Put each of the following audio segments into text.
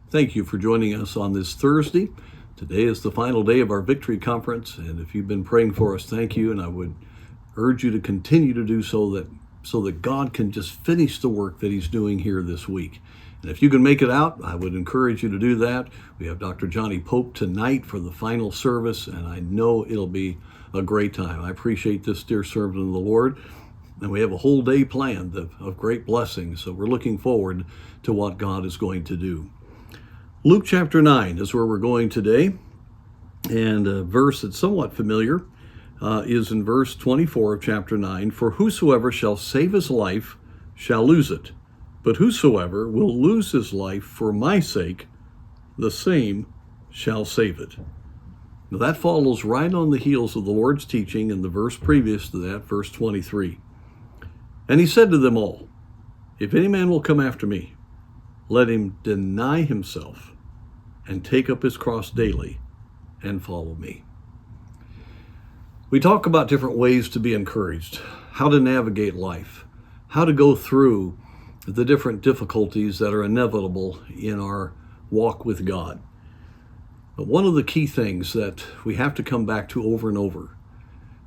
Thank you for joining us on this Thursday. Today is the final day of our Victory Conference, and if you've been praying for us, thank you, and I would urge you to continue to do so that God can just finish the work that He's doing here this week. And if you can make it out, I would encourage you to do that. We have Dr. Johnny Pope tonight for the final service, and I know it'll be a great time. I appreciate this dear servant of the Lord, and we have a whole day planned of great blessings, so we're looking forward to what God is going to do. Luke chapter 9 is where we're going today, and a verse that's somewhat familiar is in verse 24 of chapter 9. For whosoever shall save his life shall lose it, but whosoever will lose his life for my sake, the same shall save it. Now that follows right on the heels of the Lord's teaching in the verse previous to that, verse 23. And he said to them all, if any man will come after me, let him deny himself and take up his cross daily and follow me. We talk about different ways to be encouraged, how to navigate life, how to go through the different difficulties that are inevitable in our walk with God. But one of the key things that we have to come back to over and over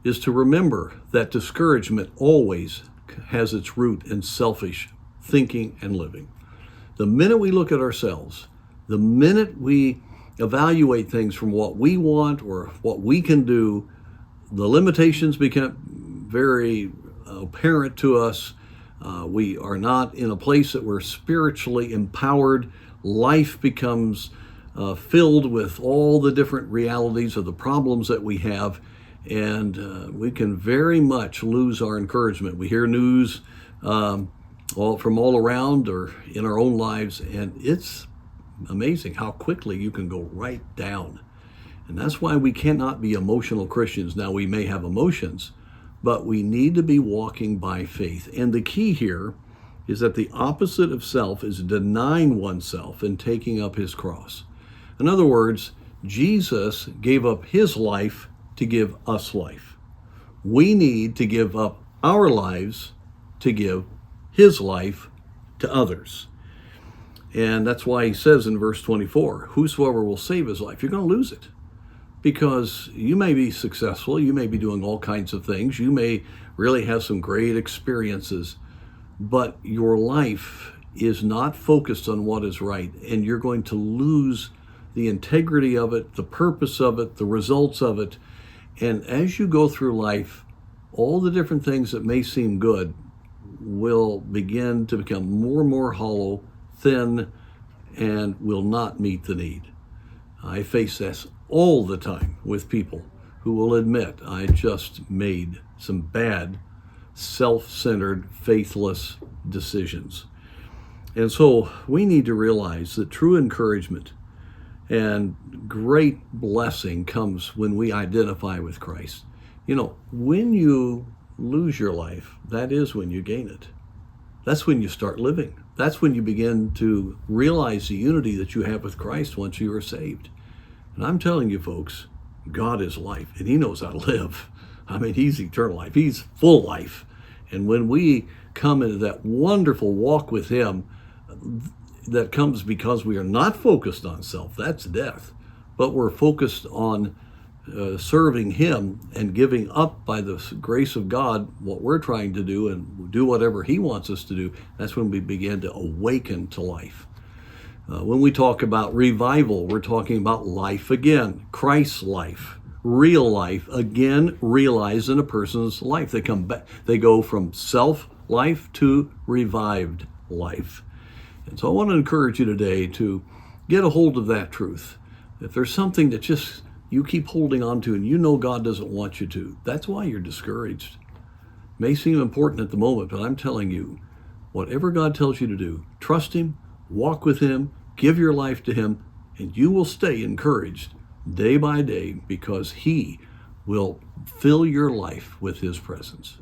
is to remember that discouragement always has its root in selfish thinking and living. The minute we look at ourselves, the minute we evaluate things from what we want or what we can do, the limitations become very apparent to us. We are not in a place that we're spiritually empowered. Life becomes filled with all the different realities of the problems that we have, and we can very much lose our encouragement. We hear news from all around or in our own lives, and it's amazing how quickly you can go right down. And that's why we cannot be emotional Christians. Now, we may have emotions, but we need to be walking by faith. And the key here is that the opposite of self is denying oneself and taking up his cross. In other words, Jesus gave up his life to give us life. We need to give up our lives to give his life to others. And that's why he says in verse 24, whosoever will save his life, you're going to lose it. Because you may be successful, you may be doing all kinds of things, you may really have some great experiences, but your life is not focused on what is right, and you're going to lose the integrity of it, the purpose of it, the results of it. And as you go through life, all the different things that may seem good will begin to become more and more hollow, thin, and will not meet the need. I face this all the time with people who will admit I just made some bad, self-centered, faithless decisions. And so we need to realize that true encouragement and great blessing comes when we identify with Christ. You know, when you lose your life, that is when you gain it. That's when you start living. That's when you begin to realize the unity that you have with Christ once you are saved. And I'm telling you folks, God is life, and he knows how to live. I mean, he's eternal life. He's full life. And when we come into that wonderful walk with him, that comes because we are not focused on self, that's death, but we're focused on serving him and giving up by the grace of God what we're trying to do and do whatever he wants us to do. That's when we begin to awaken to life. When we talk about revival, we're talking about life again, Christ's life, real life, again realized in a person's life. They come back, they go from self-life to revived life. And so I want to encourage you today to get a hold of that truth. If there's something that just you keep holding on to and you know God doesn't want you to, that's why you're discouraged. It may seem important at the moment, but I'm telling you, whatever God tells you to do, trust him, walk with him, give your life to him, and you will stay encouraged day by day because he will fill your life with his presence.